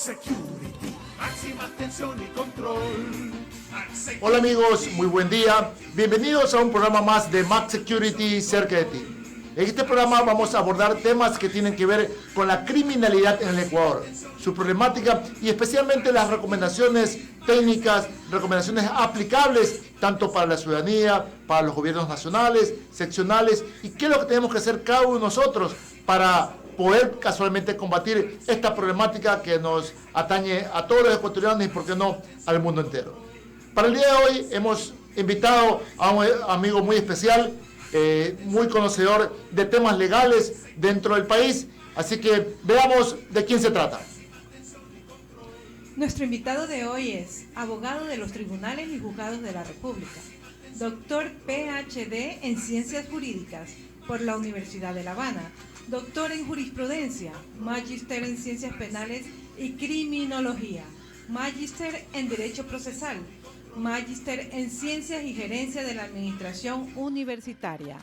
Security, máxima atención y control. Hola amigos, muy buen día. Bienvenidos a un programa más de Max Security cerca de ti. En este programa vamos a abordar temas que tienen que ver con la criminalidad en el Ecuador, su problemática y especialmente las recomendaciones técnicas, recomendaciones aplicables tanto para la ciudadanía, para los gobiernos nacionales, seccionales y qué es lo que tenemos que hacer cada uno de nosotros para poder casualmente combatir esta problemática que nos atañe a todos los ecuatorianos y por qué no al mundo entero. Para el día de hoy hemos invitado a un amigo muy especial, muy conocedor de temas legales dentro del país, así que veamos de quién se trata. Nuestro invitado de hoy es abogado de los tribunales y juzgados de la República, doctor PhD en Ciencias Jurídicas por la Universidad de La Habana, doctor en Jurisprudencia, magíster en Ciencias Penales y Criminología, magíster en Derecho Procesal, magíster en Ciencias y Gerencia de la Administración Universitaria,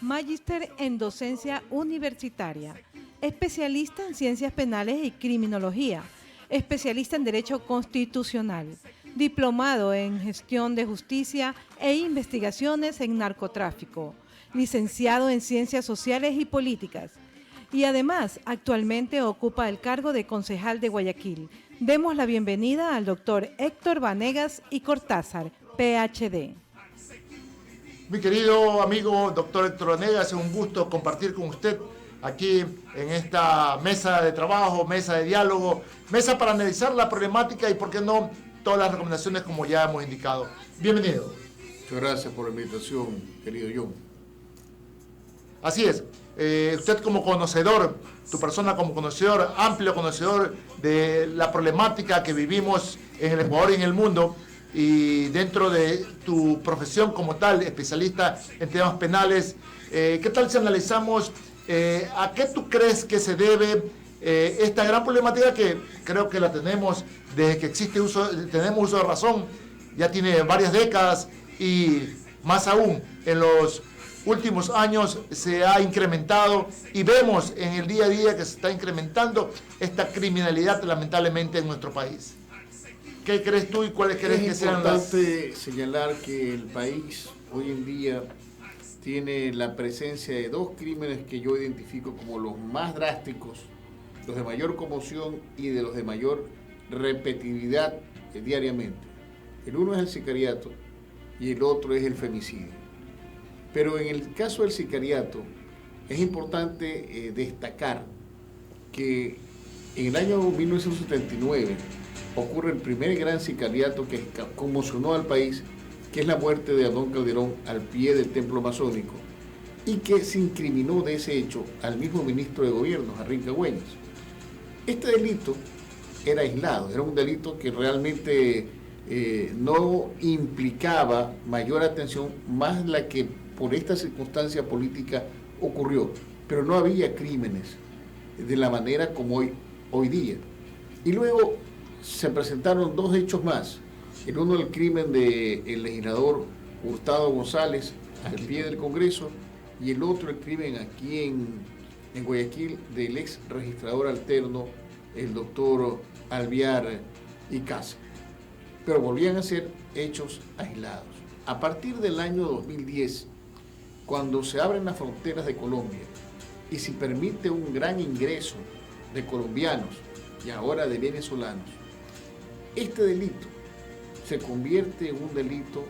magíster en Docencia Universitaria, especialista en Ciencias Penales y Criminología, especialista en Derecho Constitucional, diplomado en Gestión de Justicia e Investigaciones en Narcotráfico, licenciado en Ciencias Sociales y Políticas, y además actualmente ocupa el cargo de concejal de Guayaquil. Demos la bienvenida al doctor Héctor Vanegas y Cortázar, PhD. Mi querido amigo doctor Héctor Vanegas, es un gusto compartir con usted aquí en esta mesa de trabajo, mesa de diálogo, mesa para analizar la problemática y, por qué no, todas las recomendaciones como ya hemos indicado. Bienvenido. Muchas gracias por la invitación, querido John. Así es. Usted como conocedor, tu persona como conocedor, amplio conocedor de la problemática que vivimos en el Ecuador y en el mundo, y dentro de tu profesión como tal, especialista en temas penales, ¿qué tal si analizamos a qué tú crees que se debe esta gran problemática que creo que la tenemos desde que tenemos uso de razón, ya tiene varias décadas y más aún en los últimos años se ha incrementado y vemos en el día a día que se está incrementando esta criminalidad lamentablemente en nuestro país? ¿Qué crees tú y cuáles crees que sean las...? Es importante señalar que el país hoy en día tiene la presencia de dos crímenes que yo identifico como los más drásticos, los de mayor conmoción y de los de mayor repetitividad diariamente. El uno es el sicariato y el otro es el femicidio. Pero en el caso del sicariato es importante destacar que en el año 1979 ocurre el primer gran sicariato que conmocionó al país, que es la muerte de Adón Calderón al pie del templo masónico, y que se incriminó de ese hecho al mismo ministro de Gobierno, Jarrín Cagüeñas. Este delito era aislado, era un delito que realmente no implicaba mayor atención, más la que por esta circunstancia política ocurrió, pero no había crímenes de la manera como hoy día. Y luego se presentaron dos hechos más. El uno, el crimen del legislador Hurtado González al pie del Congreso, y el otro, el crimen aquí en Guayaquil del ex registrador alterno, el doctor Alviar Icaza. Pero volvían a ser hechos aislados. A partir del año 2010, cuando se abren las fronteras de Colombia y se permite un gran ingreso de colombianos y ahora de venezolanos, este delito se convierte en un delito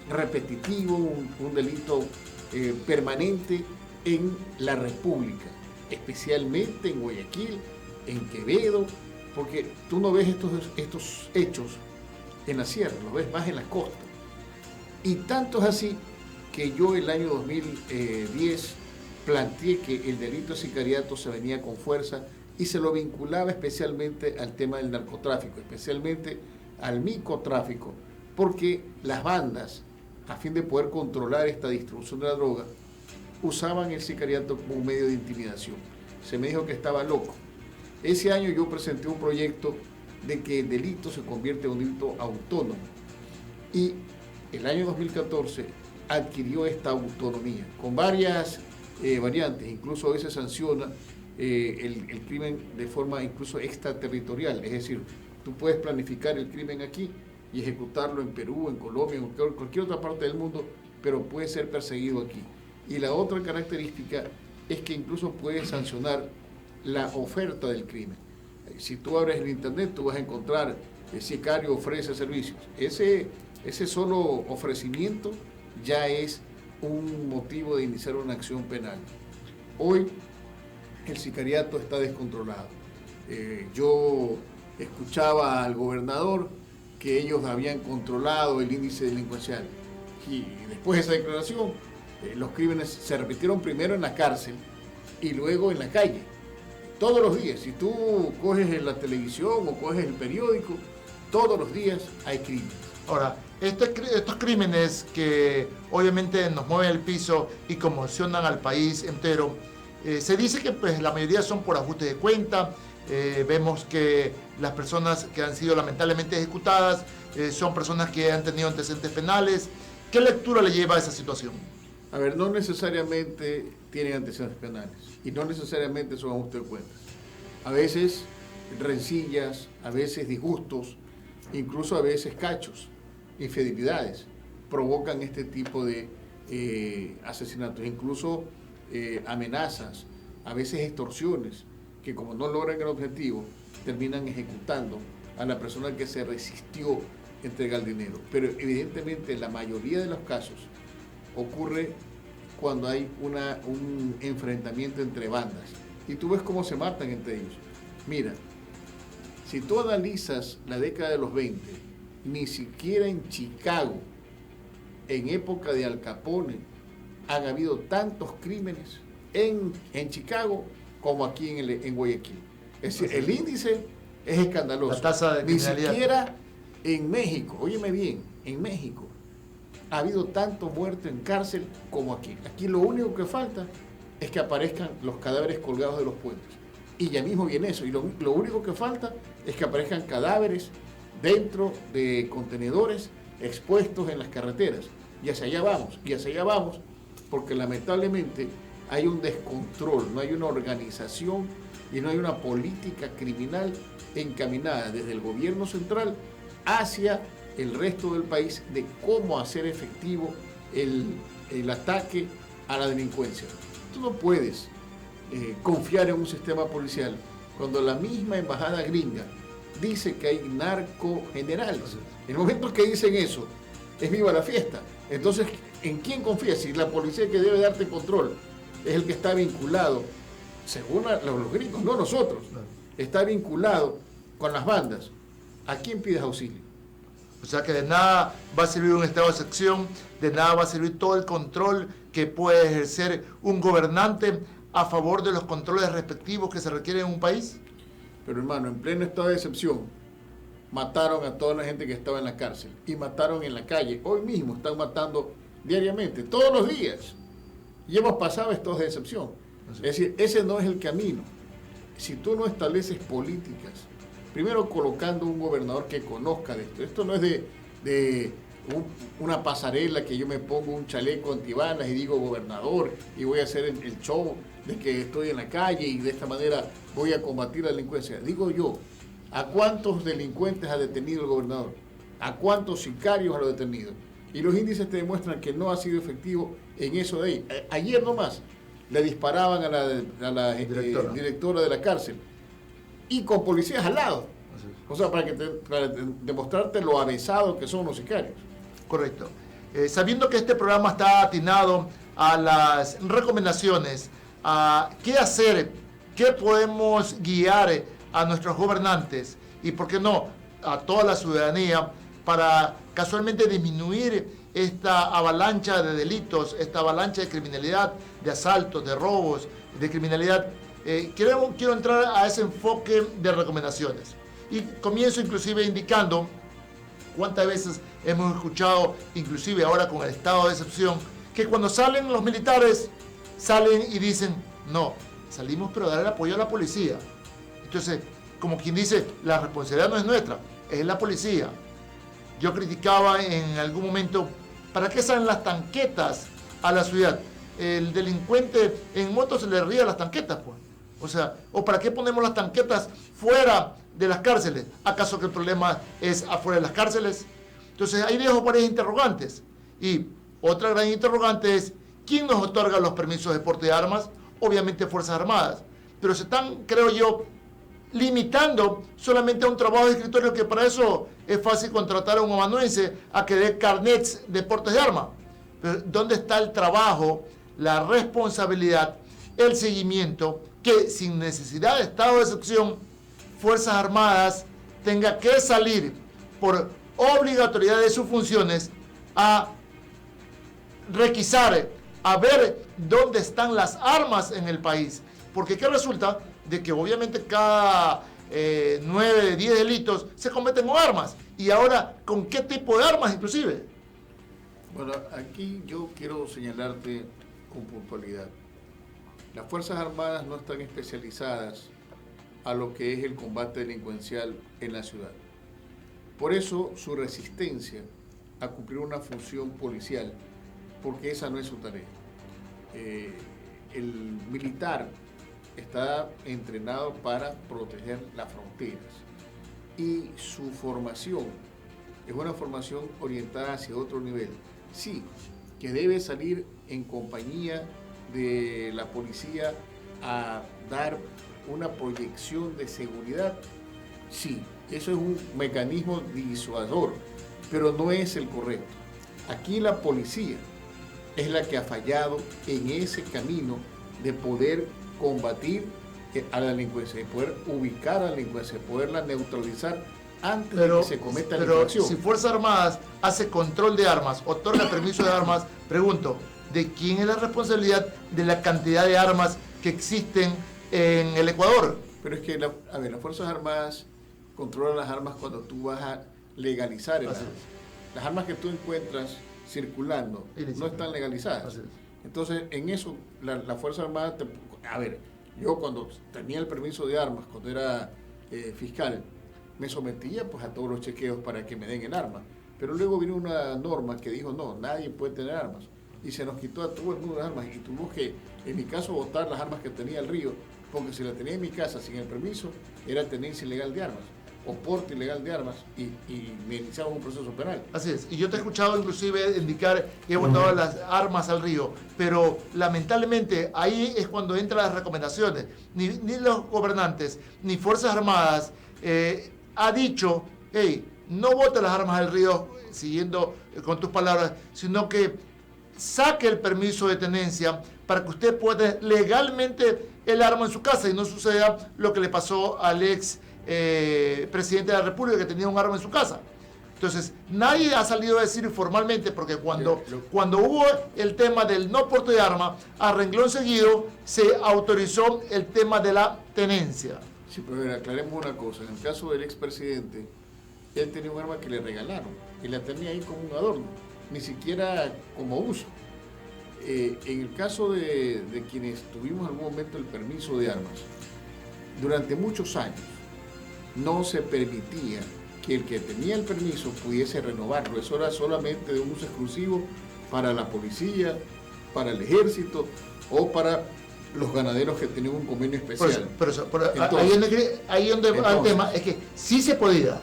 repetitivo, un delito permanente en la República, especialmente en Guayaquil, en Quevedo, porque tú no ves estos hechos en la sierra, los ves más en la costa. Y tanto es así que yo el año 2010 planteé que el delito de sicariato se venía con fuerza y se lo vinculaba especialmente al tema del narcotráfico, especialmente al microtráfico, porque las bandas, a fin de poder controlar esta distribución de la droga, usaban el sicariato como un medio de intimidación. Se me dijo que estaba loco. Ese año yo presenté un proyecto de que el delito se convierte en un delito autónomo, y el año 2014 adquirió esta autonomía con varias variantes. Incluso hoy se sanciona el crimen de forma incluso extraterritorial, es decir, tú puedes planificar el crimen aquí y ejecutarlo en Perú, en Colombia, en cualquier otra parte del mundo, pero puede ser perseguido aquí. Y la otra característica es que incluso puedes sancionar la oferta del crimen. Si tú abres el internet, tú vas a encontrar sicario ofrece servicios. Ese solo ofrecimiento ya es un motivo de iniciar una acción penal. Hoy el sicariato está descontrolado. Yo escuchaba al gobernador que ellos habían controlado el índice delincuencial y después de esa declaración los crímenes se repitieron primero en la cárcel y luego en la calle. Todos los días, si tú coges la televisión o coges el periódico, todos los días hay crímenes. Ahora, estos crímenes que obviamente nos mueven el piso y conmocionan al país entero, se dice que pues, la mayoría son por ajuste de cuenta. Vemos que las personas que han sido lamentablemente ejecutadas son personas que han tenido antecedentes penales. ¿Qué lectura le lleva a esa situación? A ver, no necesariamente tienen antecedentes penales y no necesariamente son ajuste de cuentas. A veces rencillas, a veces disgustos, incluso a veces cachos, infidelidades, provocan este tipo de asesinatos, incluso amenazas, a veces extorsiones, que como no logran el objetivo, terminan ejecutando a la persona que se resistió a entregar el dinero. Pero evidentemente la mayoría de los casos ocurre cuando hay un enfrentamiento entre bandas. Y tú ves cómo se matan entre ellos. Mira, si tú analizas la década de los 20, ni siquiera en Chicago, en época de Al Capone, han habido tantos crímenes en Chicago como aquí en Guayaquil. Es decir, el índice es escandaloso. La tasa de criminalidad. Ni siquiera en México, óyeme bien, en México ha habido tanto muerto en cárcel como aquí. Aquí lo único que falta es que aparezcan los cadáveres colgados de los puentes. Y ya mismo viene eso. Y lo único que falta es que aparezcan cadáveres dentro de contenedores expuestos en las carreteras. Y hacia allá vamos, porque lamentablemente hay un descontrol, no hay una organización y no hay una política criminal encaminada desde el gobierno central hacia el resto del país de cómo hacer efectivo el ataque a la delincuencia. Tú no puedes confiar en un sistema policial cuando la misma embajada gringa dice que hay narcogenerales. En el momento que dicen eso, es viva la fiesta. Entonces, ¿en quién confías? Si la policía que debe darte control es el que está vinculado, según los gringos, no nosotros, está vinculado con las bandas, ¿a quién pides auxilio? O sea que de nada va a servir un estado de excepción, de nada va a servir todo el control que puede ejercer un gobernante a favor de los controles respectivos que se requieren en un país. Pero hermano, en pleno estado de excepción, mataron a toda la gente que estaba en la cárcel y mataron en la calle. Hoy mismo están matando diariamente, todos los días. Y hemos pasado estados de excepción. Es decir, ese no es el camino. Si tú no estableces políticas, primero colocando un gobernador que conozca de esto no es de una pasarela que yo me pongo un chaleco antibalas y digo gobernador y voy a hacer el show de que estoy en la calle y de esta manera voy a combatir la delincuencia. Digo yo, ¿a cuántos delincuentes ha detenido el gobernador? ¿A cuántos sicarios ha detenido? Y los índices te demuestran que no ha sido efectivo en eso de ahí. Ayer nomás le disparaban a la directora de la cárcel y con policías al lado. O sea, para demostrarte lo avesados que son los sicarios. Correcto. Sabiendo que este programa está atinado a las recomendaciones, a qué hacer, qué podemos guiar a nuestros gobernantes y, por qué no, a toda la ciudadanía para casualmente disminuir esta avalancha de delitos, esta avalancha de criminalidad, de asaltos, de robos, de criminalidad. Quiero entrar a ese enfoque de recomendaciones. Y comienzo inclusive indicando cuántas veces hemos escuchado, inclusive ahora con el estado de excepción, que cuando salen los militares, salen y dicen, no, salimos pero a dar el apoyo a la policía. Entonces, como quien dice, la responsabilidad no es nuestra, es la policía. Yo criticaba en algún momento, ¿para qué salen las tanquetas a la ciudad? El delincuente en moto se le ríe a las tanquetas, pues. O sea, ¿o para qué ponemos las tanquetas fuera de las cárceles? ¿Acaso que el problema es afuera de las cárceles? Entonces ahí dejo varias interrogantes. Y otra gran interrogante es, ¿quién nos otorga los permisos de porte de armas? Obviamente Fuerzas Armadas. Pero se están, creo yo, limitando solamente a un trabajo de escritorio, que para eso es fácil contratar a un amanuense a que dé carnets de portes de armas. Pero ¿dónde está el trabajo, la responsabilidad, el seguimiento, que sin necesidad de estado de excepción, Fuerzas Armadas tenga que salir por obligatoriedad de sus funciones a requisar, a ver dónde están las armas en el país? Porque ¿qué resulta? De que obviamente cada 9 de 10 delitos se cometen con armas. Y ahora, ¿con qué tipo de armas inclusive? Bueno, aquí yo quiero señalarte con puntualidad. Las Fuerzas Armadas no están especializadas a lo que es el combate delincuencial en la ciudad. Por eso su resistencia a cumplir una función policial, porque esa no es su tarea. El militar está entrenado para proteger las fronteras y su formación es una formación orientada hacia otro nivel. Sí, que debe salir en compañía de la policía a dar una proyección de seguridad. Sí, eso es un mecanismo disuasor, pero no es el correcto. Aquí la policía es la que ha fallado en ese camino de poder combatir a la delincuencia, de poder ubicar a la delincuencia, de poderla neutralizar antes de que se cometa la infracción. Si Fuerzas Armadas hace control de armas, otorga permiso de armas, pregunto, ¿de quién es la responsabilidad de la cantidad de armas que existen en el Ecuador? Pero es que, las Fuerzas Armadas controlan las armas cuando tú vas a legalizar el arma. Las armas que tú encuentras circulando no están legalizadas. Entonces, en eso, la Fuerza Armada, yo cuando tenía el permiso de armas, cuando era fiscal, me sometía pues a todos los chequeos para que me den el arma. Pero luego vino una norma que dijo, no, nadie puede tener armas. Y se nos quitó a todo el mundo las armas. Y tuvimos que, en mi caso, botar las armas que tenía el río, porque si la tenía en mi casa sin el permiso, era tenencia ilegal de armas, o porte ilegal de armas, y me iniciaba un proceso penal. Así es. Y yo te he escuchado inclusive indicar que he botado las armas al río, pero lamentablemente ahí es cuando entran las recomendaciones. Ni los gobernantes, ni Fuerzas Armadas ha dicho, hey, no bote las armas al río, siguiendo con tus palabras, sino que saque el permiso de tenencia para que usted pueda legalmente el arma en su casa y no suceda lo que le pasó al ex presidente de la República, que tenía un arma en su casa. Entonces, nadie ha salido a decir formalmente, porque cuando hubo el tema del no porte de arma, a renglón seguido se autorizó el tema de la tenencia. Sí, pero aclaremos una cosa. En el caso del expresidente, él tenía un arma que le regalaron y la tenía ahí como un adorno, ni siquiera como uso. En el caso de quienes tuvimos en algún momento el permiso de armas, durante muchos años no se permitía que el que tenía el permiso pudiese renovarlo. Eso era solamente de un uso exclusivo para la policía, para el ejército o para los ganaderos que tenían un convenio especial. Ahí donde va el tema, es que sí se podía.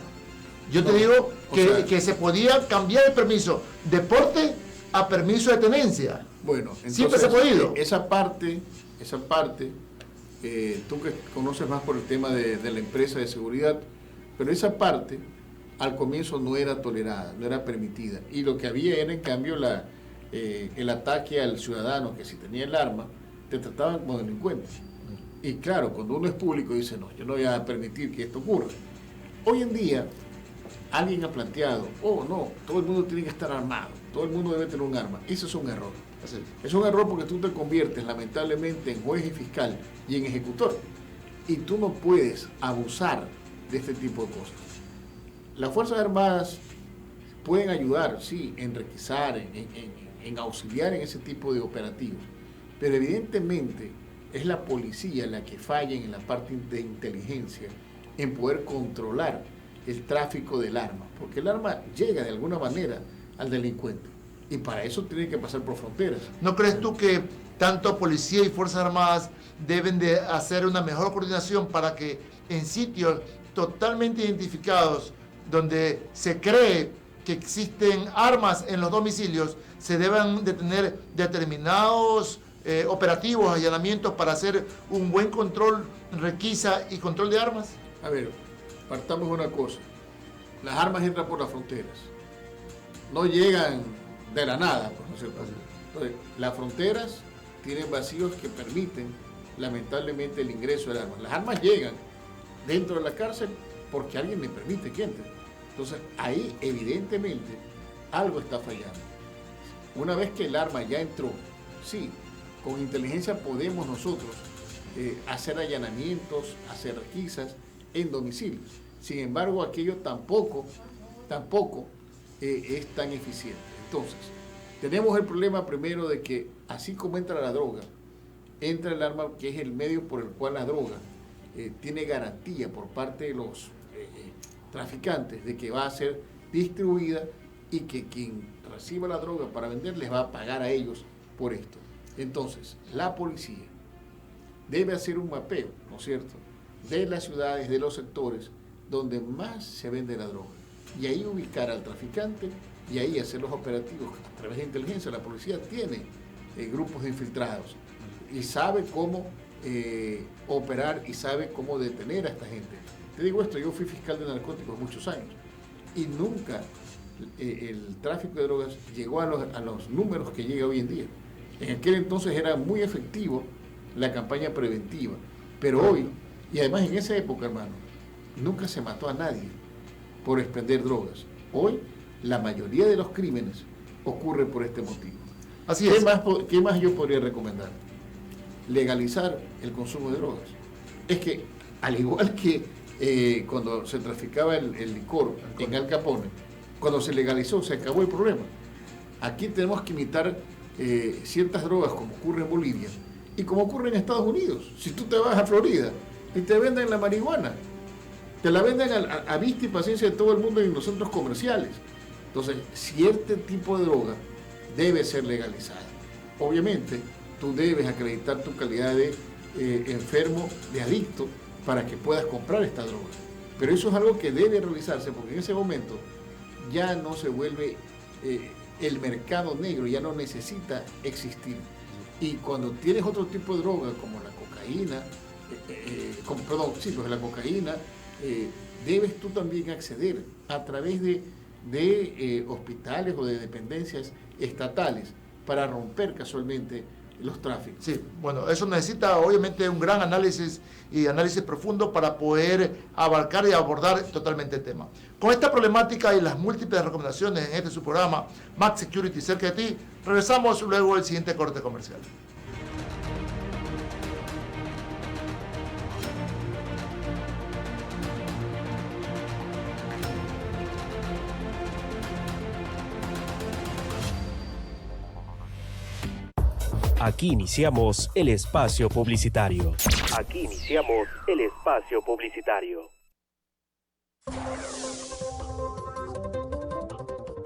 Yo te digo que se podía cambiar el permiso de porte a permiso de tenencia. Bueno, entonces, siempre se ha podido. Esa parte, tú que conoces más por el tema de la empresa de seguridad, pero esa parte al comienzo no era tolerada, no era permitida. Y lo que había era, en cambio, el ataque al ciudadano, que si tenía el arma, te trataban como delincuente. Y claro, cuando uno es público dice, no, yo no voy a permitir que esto ocurra. Hoy en día, alguien ha planteado, no, todo el mundo tiene que estar armado, todo el mundo debe tener un arma. Eso es un error. Es un error porque tú te conviertes lamentablemente en juez y fiscal y en ejecutor. Y tú no puedes abusar de este tipo de cosas. Las Fuerzas Armadas pueden ayudar, sí, en requisar, en auxiliar en ese tipo de operativos. Pero evidentemente es la policía la que falla en la parte de inteligencia en poder controlar el tráfico del arma. Porque el arma llega de alguna manera al delincuente. Y para eso tiene que pasar por fronteras. ¿No crees tú que tanto policía y Fuerzas Armadas deben de hacer una mejor coordinación para que en sitios totalmente identificados donde se cree que existen armas en los domicilios, se deban de tener determinados operativos, allanamientos para hacer un buen control, requisa y control de armas? A ver, partamos de una cosa. Las armas entran por las fronteras. No llegan de la nada, pues, ¿no es cierto? Entonces, las fronteras tienen vacíos que permiten, lamentablemente, el ingreso de armas. Las armas llegan dentro de la cárcel porque alguien le permite que entre. Entonces, ahí, evidentemente, algo está fallando. Una vez que el arma ya entró, sí, con inteligencia podemos nosotros hacer allanamientos, hacer requisas en domicilios. Sin embargo, aquello tampoco es tan eficiente. Entonces, tenemos el problema primero de que así como entra la droga, entra el arma, que es el medio por el cual la droga tiene garantía por parte de los traficantes de que va a ser distribuida y que quien reciba la droga para vender les va a pagar a ellos por esto. Entonces, la policía debe hacer un mapeo, ¿no es cierto?, de las ciudades, de los sectores donde más se vende la droga, y ahí ubicar al traficante y ahí hacer los operativos a través de inteligencia. La policía tiene grupos de infiltrados y sabe cómo operar y sabe cómo detener a esta gente. Te digo esto, yo fui fiscal de narcóticos muchos años y nunca el tráfico de drogas llegó a los números que llega hoy en día. En aquel entonces era muy efectivo la campaña preventiva, pero hoy, y además en esa época, hermano, nunca se mató a nadie por expender drogas. Hoy, la mayoría de los crímenes ocurre por este motivo. Así es. ¿Qué más yo podría recomendar? Legalizar el consumo de drogas. Es que, al igual que cuando se traficaba el licor en Al Capone, cuando se legalizó, se acabó el problema. Aquí tenemos que imitar ciertas drogas como ocurre en Bolivia y como ocurre en Estados Unidos. Si tú te vas a Florida y te venden la marihuana, te la venden a vista y paciencia de todo el mundo en los centros comerciales. Entonces, cierto tipo de droga debe ser legalizada. Obviamente, tú debes acreditar tu calidad de enfermo, de adicto, para que puedas comprar esta droga. Pero eso es algo que debe realizarse, porque en ese momento ya no se vuelve el mercado negro, ya no necesita existir. Y cuando tienes otro tipo de droga, como la cocaína, la cocaína, debes tú también acceder a través de hospitales o de dependencias estatales para romper casualmente los tráficos. Sí, bueno, eso necesita obviamente un gran análisis y análisis profundo para poder abarcar y abordar totalmente el tema. Con esta problemática y las múltiples recomendaciones en este su programa, Max Security cerca de ti, regresamos luego del siguiente corte comercial. Aquí iniciamos el espacio publicitario. Aquí iniciamos el espacio publicitario.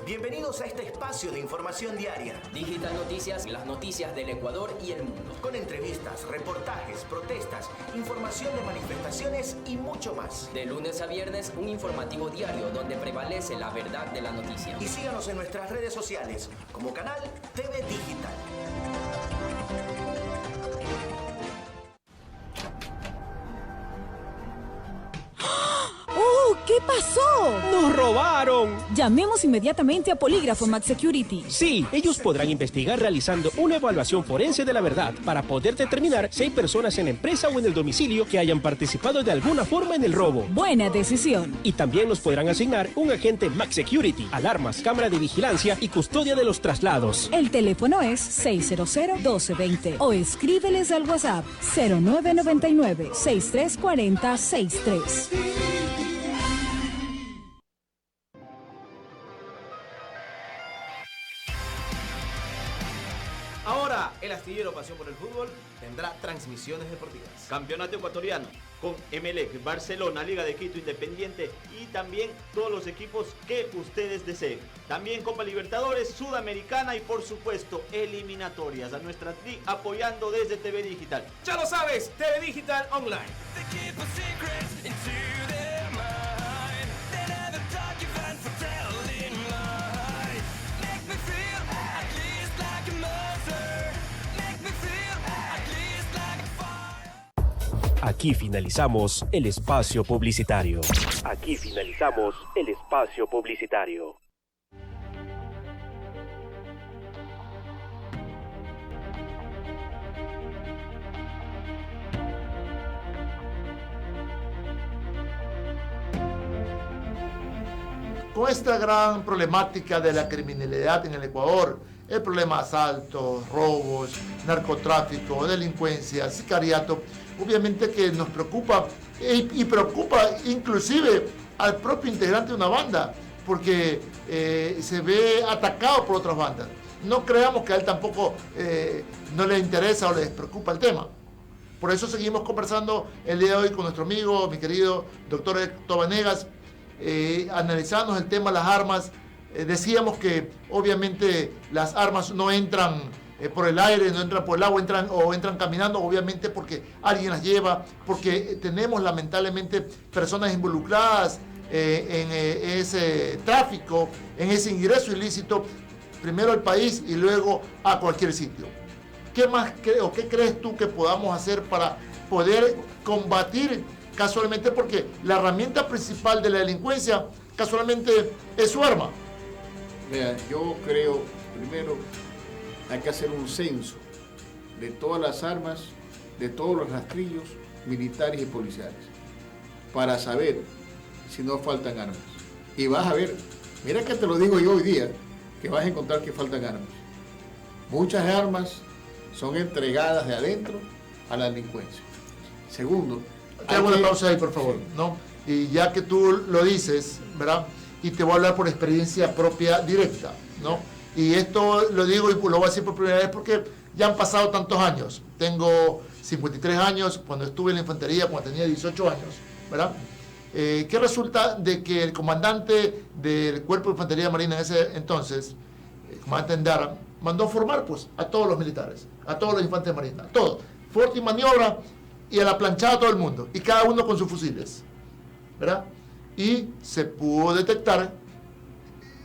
Bienvenidos a este espacio de información diaria. Digital Noticias, las noticias del Ecuador y el mundo. Con entrevistas, reportajes, protestas, información de manifestaciones y mucho más. De lunes a viernes, un informativo diario donde prevalece la verdad de la noticia. Y síganos en nuestras redes sociales como canal TV Digital. ¿Qué pasó? ¡Nos robaron! Llamemos inmediatamente a Polígrafo Max Security. Sí, ellos podrán investigar realizando una evaluación forense de la verdad para poder determinar si hay personas en la empresa o en el domicilio que hayan participado de alguna forma en el robo. Buena decisión. Y también nos podrán asignar un agente Max Security, alarmas, cámara de vigilancia y custodia de los traslados. El teléfono es 600-1220 o escríbeles al WhatsApp 0999-6340-63. Ahora, el astillero Pacífico pasión por el fútbol tendrá transmisiones deportivas. Campeonato ecuatoriano con Emelec, Barcelona, Liga de Quito, Independiente y también todos los equipos que ustedes deseen. También Copa Libertadores, Sudamericana y por supuesto eliminatorias a nuestra tri apoyando desde TV Digital. Ya lo sabes, TV Digital Online. Aquí finalizamos el espacio publicitario. Aquí finalizamos el espacio publicitario. Con esta gran problemática de la criminalidad en el Ecuador, el problema de asaltos, robos, narcotráfico, delincuencia, sicariato, obviamente que nos preocupa y preocupa inclusive al propio integrante de una banda, porque se ve atacado por otras bandas. No creamos que a él tampoco no le interesa o le preocupa el tema. Por eso seguimos conversando el día de hoy con nuestro amigo, mi querido doctor Héctor Vanegas, analizando el tema de las armas. Decíamos que obviamente las armas no entran por el aire, no entran por el agua, entran caminando, obviamente porque alguien las lleva, porque tenemos lamentablemente personas involucradas en ese tráfico, en ese ingreso ilícito, primero al país y luego a cualquier sitio. ¿Qué más qué crees tú que podamos hacer para poder combatir casualmente? Porque la herramienta principal de la delincuencia casualmente es su arma. Mira, yo creo, primero, hay que hacer un censo de todas las armas, de todos los rastrillos militares y policiales, para saber si no faltan armas. Y vas a ver, mira que te lo digo yo hoy día, que vas a encontrar que faltan armas. Muchas armas son entregadas de adentro a la delincuencia. Segundo, te hago una pausa ahí, por favor, sí. ¿No? Y ya que tú lo dices, ¿verdad? Y te voy a hablar por experiencia propia directa, ¿no? Y esto lo digo y lo voy a decir por primera vez porque ya han pasado tantos años. Tengo 53 años, cuando estuve en la infantería, cuando tenía 18 años, ¿verdad? Que resulta de que el comandante del Cuerpo de Infantería Marina en ese entonces, el comandante Endara, mandó a formar pues a todos los militares, a todos los infantes de Marina, a todos, fuerte y maniobra, y a la planchada a todo el mundo, y cada uno con sus fusiles, ¿verdad? Y se pudo detectar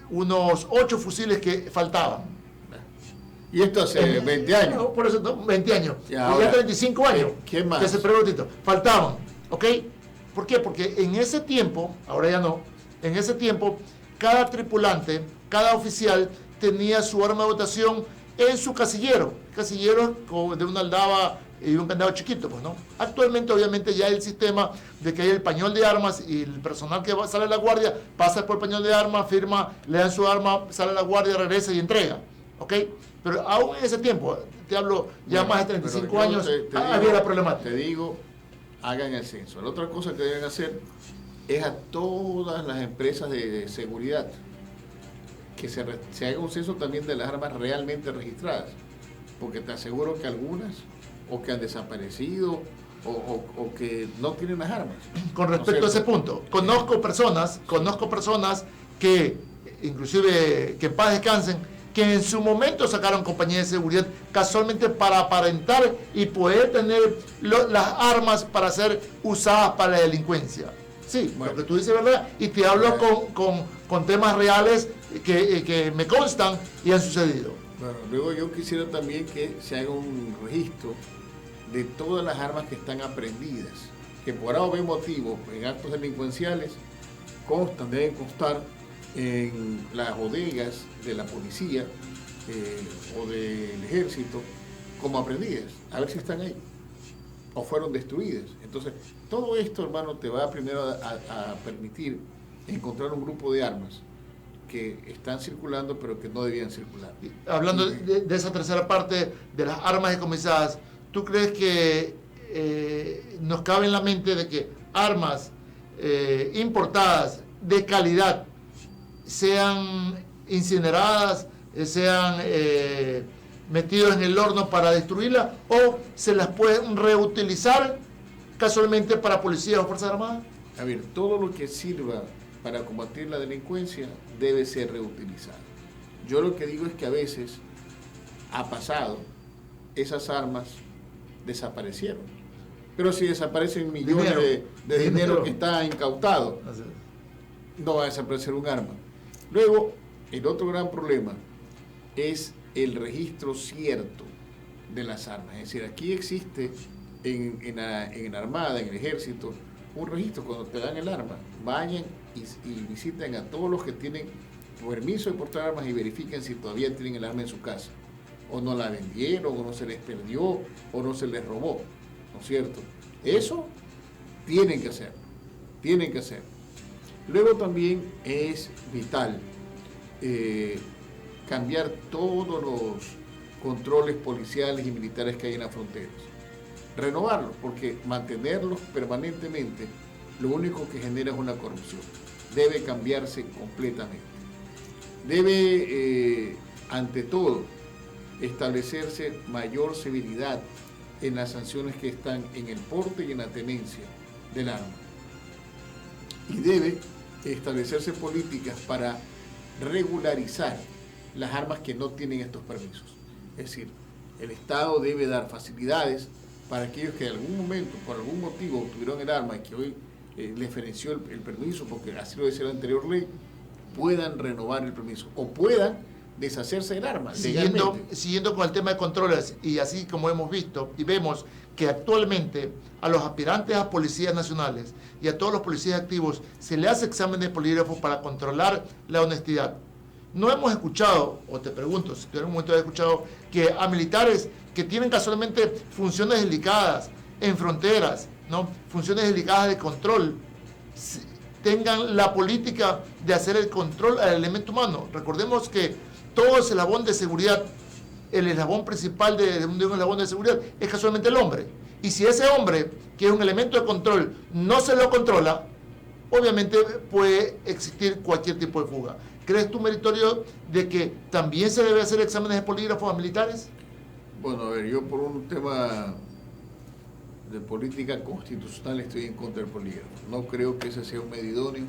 unos 8 fusiles que faltaban. Y esto hace 20 años. No, por eso, no, 20 años. Y ahora, ya 35 años. ¿Qué más? Que se preguntito. Faltaban, ¿ok? ¿Por qué? Porque en ese tiempo, ahora ya no, en ese tiempo, cada tripulante, cada oficial tenía su arma de dotación en su casillero de una aldaba y un candado chiquito, pues, ¿no? Actualmente, obviamente, ya hay el sistema de que hay el pañol de armas y el personal que sale a la guardia pasa por el pañol de armas, firma, le dan su arma, sale a la guardia, regresa y entrega, ¿ok? Pero aún en ese tiempo, te hablo ya más de 35 años, había la problemática. Te digo, hagan el censo. La otra cosa que deben hacer es a todas las empresas de seguridad que se haga un censo también de las armas realmente registradas, porque te aseguro que algunas o que han desaparecido o que no tienen las armas. Con respecto a ese punto, conozco personas que, inclusive que en paz descansen, que en su momento sacaron compañía de seguridad casualmente para aparentar y poder tener las armas para ser usadas para la delincuencia. Sí, bueno, lo que tú dices es verdad, y te hablo con temas reales que me constan y han sucedido. Bueno, luego yo quisiera también que se haga un registro de todas las armas que están aprehendidas, que por A o B motivo en actos delincuenciales deben constar en las bodegas de la policía o del ejército como aprendidas, a ver si están ahí o fueron destruidas. Entonces, todo esto, hermano, te va primero a permitir encontrar un grupo de armas que están circulando pero que no debían circular. Hablando de esa tercera parte de las armas decomisadas, ¿tú crees que nos cabe en la mente de que armas importadas de calidad, sean incineradas, sean metidos en el horno para destruirlas, o se las pueden reutilizar casualmente para policías o fuerzas armadas? A ver, todo lo que sirva para combatir la delincuencia debe ser reutilizado. Yo lo que digo es que a veces ha pasado, esas armas desaparecieron. Pero si desaparecen millones de dinero que está incautado, no va a desaparecer un arma. Luego, el otro gran problema es el registro cierto de las armas. Es decir, aquí existe en la Armada, en el Ejército, un registro. Cuando te dan el arma, vayan y visiten a todos los que tienen permiso de portar armas y verifiquen si todavía tienen el arma en su casa, o no la vendieron, o no se les perdió, o no se les robó, ¿no es cierto? Eso tienen que hacer, tienen que hacer. Luego también es vital cambiar todos los controles policiales y militares que hay en las fronteras, renovarlos, porque mantenerlos permanentemente lo único que genera es una corrupción. Debe cambiarse completamente. Debe, ante todo, establecerse mayor severidad en las sanciones que están en el porte y en la tenencia del arma. Y debe establecerse políticas para regularizar las armas que no tienen estos permisos. Es decir, el Estado debe dar facilidades para aquellos que en algún momento, por algún motivo, obtuvieron el arma y que hoy les feneció el permiso, porque así lo decía la anterior ley, puedan renovar el permiso o puedan deshacerse del arma. Siguiendo con el tema de controles, y así como hemos visto y vemos que actualmente a los aspirantes a policías nacionales y a todos los policías activos se le hace examen de polígrafo para controlar la honestidad. No hemos escuchado, o te pregunto, si tú en algún momento has escuchado, que a militares que tienen casualmente funciones delicadas en fronteras, ¿no? Funciones delicadas de control, tengan la política de hacer el control al elemento humano. Recordemos que todo ese eslabón de seguridad, el eslabón principal de un eslabón de seguridad es casualmente el hombre. Y si ese hombre, que es un elemento de control, no se lo controla, obviamente puede existir cualquier tipo de fuga. ¿Crees tú, Meritorio, de que también se debe hacer exámenes de polígrafo a militares? Bueno, a ver, yo por un tema de política constitucional estoy en contra del polígrafo. No creo que ese sea un medio idóneo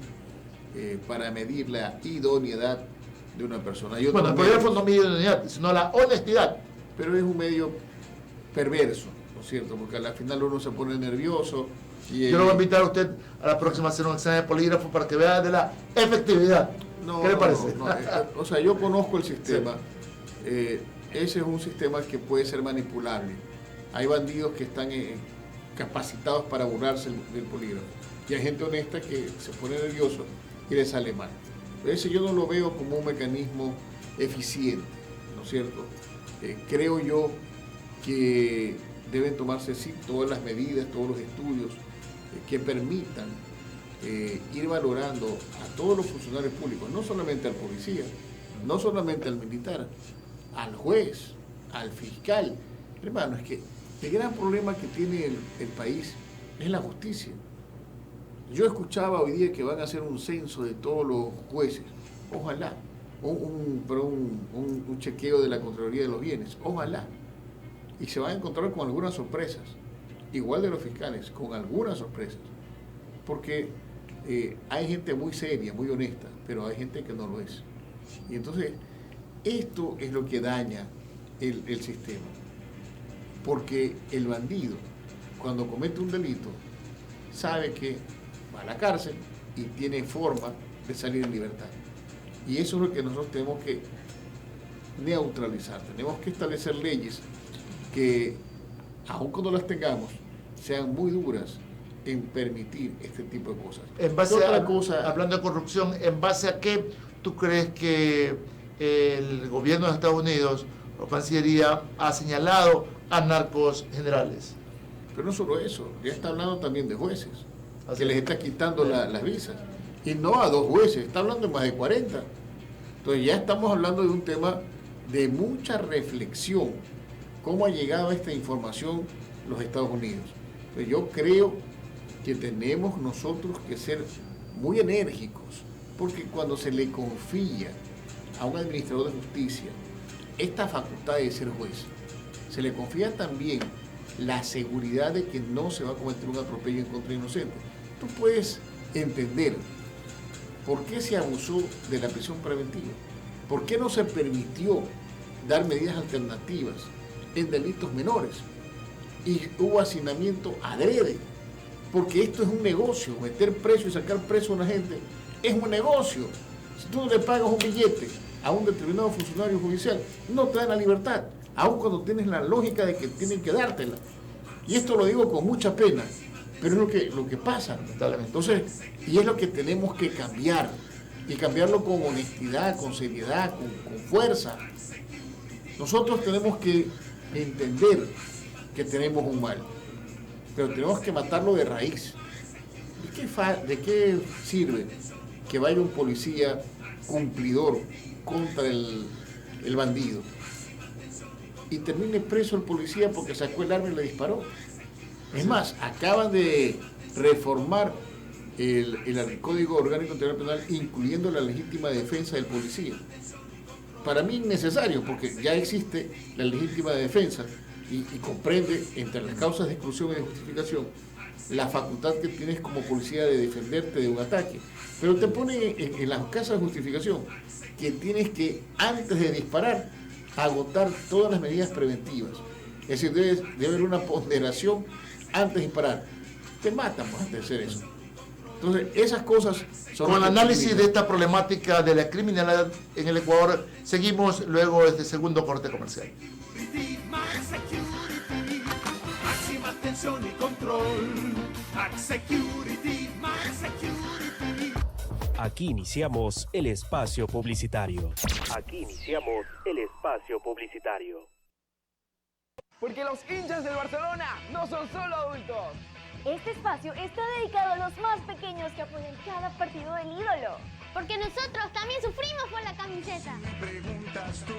para medir la idoneidad de una persona. Bueno, el polígrafo no mide la idoneidad, sino la honestidad. Pero es un medio perverso, ¿no es cierto? Porque al final uno se pone nervioso. Y yo lo voy a invitar a usted a la próxima a hacer un examen de polígrafo para que vea de la efectividad. ¿Qué le parece? O sea, yo conozco el sistema. Sí. Ese es un sistema que puede ser manipulable. Hay bandidos que están capacitados para burlarse del polígrafo. Y hay gente honesta que se pone nervioso y le sale mal. Ese yo no lo veo como un mecanismo eficiente, ¿no es cierto? Creo yo que deben tomarse sí todas las medidas, todos los estudios que permitan ir valorando a todos los funcionarios públicos, no solamente al policía, no solamente al militar, al juez, al fiscal. Hermano, es que el gran problema que tiene el país es la justicia. Yo escuchaba hoy día que van a hacer un censo de todos los jueces, ojalá, un chequeo de la Contraloría de los Bienes, ojalá, y se van a encontrar con algunas sorpresas, igual de los fiscales, con algunas sorpresas, porque hay gente muy seria, muy honesta, pero hay gente que no lo es. Y entonces, esto es lo que daña el sistema, porque el bandido, cuando comete un delito, sabe que va a la cárcel y tiene forma de salir en libertad. Y eso es lo que nosotros tenemos que neutralizar. Tenemos que establecer leyes que, aun cuando las tengamos, sean muy duras en permitir este tipo de cosas. En base hablando de corrupción, ¿en base a qué tú crees que el gobierno de Estados Unidos o Cancillería ha señalado a narcos generales? Pero no solo eso, ya está hablando también de jueces, que les está quitando las visas. Y no a 2 jueces, está hablando de más de 40. Entonces ya estamos hablando de un tema de mucha reflexión. ¿Cómo ha llegado esta información los Estados Unidos? Entonces yo creo que tenemos nosotros que ser muy enérgicos, porque cuando se le confía a un administrador de justicia esta facultad de ser juez, se le confía también la seguridad de que no se va a cometer un atropello en contra de inocentes. Tú puedes entender por qué se abusó de la prisión preventiva, por qué no se permitió dar medidas alternativas en delitos menores y hubo hacinamiento adrede, porque esto es un negocio. Meter preso y sacar preso a una gente es un negocio. Si tú no le pagas un billete a un determinado funcionario judicial, no te dan la libertad, aun cuando tienes la lógica de que tienen que dártela. Y esto lo digo con mucha pena, pero es lo que pasa. Entonces, y es lo que tenemos que cambiar, y cambiarlo con honestidad, con seriedad, con fuerza. Nosotros tenemos que entender que tenemos un mal, pero tenemos que matarlo de raíz. ¿De qué sirve que vaya un policía cumplidor contra el bandido y termine preso el policía porque sacó el arma y le disparó? Es más, acaban de reformar el Código Orgánico Integral Penal, incluyendo la legítima defensa del policía. Para mí innecesario, porque ya existe la legítima defensa y comprende, entre las causas de exclusión y de justificación, la facultad que tienes como policía de defenderte de un ataque. Pero te pone en las causas de justificación que tienes que, antes de disparar, agotar todas las medidas preventivas. Es decir, debe haber una ponderación antes de disparar. Te matan antes de hacer eso. Entonces, esas cosas son... Con el análisis de esta problemática de la criminalidad en el Ecuador, seguimos luego de este segundo corte comercial. Máxima atención y control. Max Security, Max Security. Aquí iniciamos el espacio publicitario. Aquí iniciamos el espacio publicitario. Porque los hinchas del Barcelona no son solo adultos. Este espacio está dedicado a los más pequeños que apoyan cada partido del ídolo. Porque nosotros también sufrimos por la camiseta. Me preguntas tú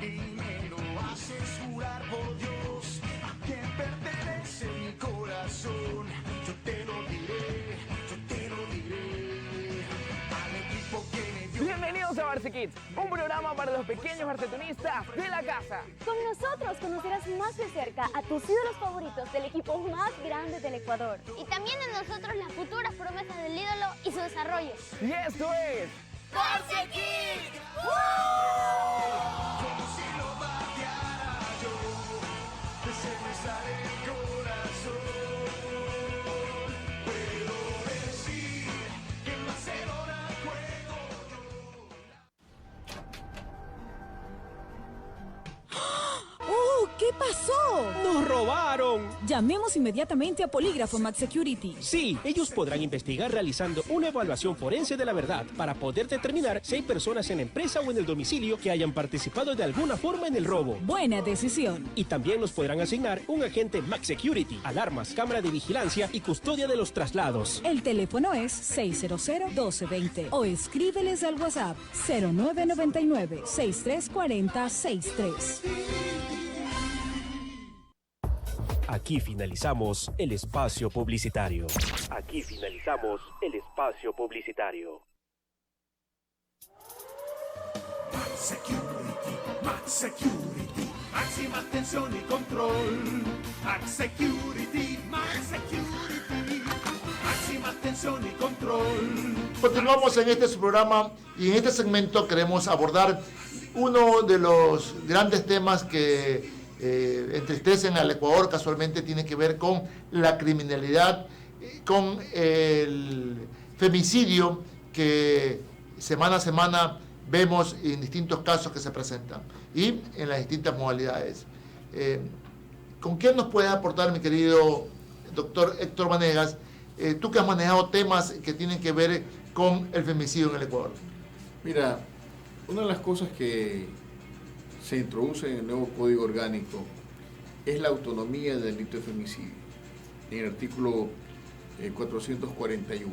y me lo haces jurar por Dios. ¿A quién pertenece mi corazón? Yo te lo diré, yo te lo diré. Al equipo que me dio... Bienvenidos a Barça Kids, un programa para los pequeños barcelonistas de la casa. Con nosotros conocerás más de cerca a tus ídolos favoritos del equipo más grande del Ecuador. Y también de nosotros las futuras promesas del ídolo y su desarrollo. Y esto es... ¡Barça Kids! Como si lo bateara yo, que se me sale el corazón. Puedo decir que en Barcelona juego ¡Oh! ¿Qué pasó? ¡Nos robaron! Llamemos inmediatamente a Polígrafo Max Security. Sí, ellos podrán investigar realizando una evaluación forense de la verdad para poder determinar si hay personas en la empresa o en el domicilio que hayan participado de alguna forma en el robo. Buena decisión. Y también nos podrán asignar un agente Max Security, alarmas, cámara de vigilancia y custodia de los traslados. El teléfono es 600-1220 o escríbeles al WhatsApp 0999-6340-63. Aquí finalizamos el espacio publicitario. Aquí finalizamos el espacio publicitario. Max Security, Max Security. Máxima atención y control. Max Security, Max Security. Máxima atención y control. Continuamos en este su programa y en este segmento queremos abordar uno de los grandes temas que entristecen al Ecuador. Casualmente tiene que ver con la criminalidad, con el femicidio que semana a semana vemos en distintos casos que se presentan y en las distintas modalidades. ¿Con qué nos puede aportar, mi querido doctor Héctor Vanegas, tú que has manejado temas que tienen que ver con el femicidio en el Ecuador? Mira, una de las cosas que se introduce en el nuevo Código Orgánico es la autonomía del delito de femicidio, en el artículo 441.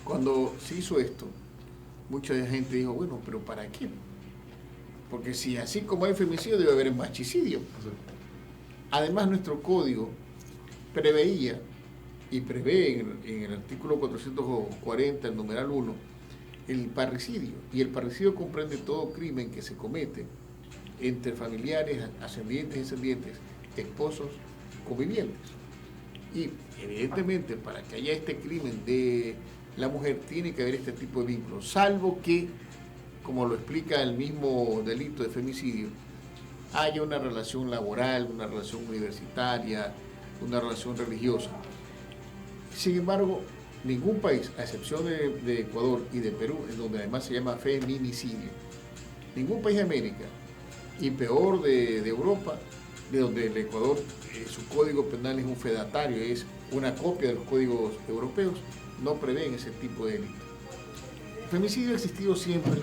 Cuando se hizo esto, mucha gente dijo, bueno, pero ¿para qué? Porque si así como hay femicidio, debe haber magnicidio. Además, nuestro código preveía y prevé en el artículo 440, el numeral 1, el parricidio. Y el parricidio comprende todo crimen que se comete entre familiares, ascendientes y descendientes, esposos, convivientes. Y evidentemente para que haya este crimen de la mujer tiene que haber este tipo de vínculos, salvo que, como lo explica el mismo delito de femicidio, haya una relación laboral, una relación universitaria, una relación religiosa. Sin embargo, ningún país, a excepción de Ecuador y de Perú, en donde además se llama feminicidio, ningún país de América, y peor de Europa, de donde el Ecuador, su código penal es un fedatario, es una copia de los códigos europeos, no prevén ese tipo de delito. El femicidio ha existido siempre,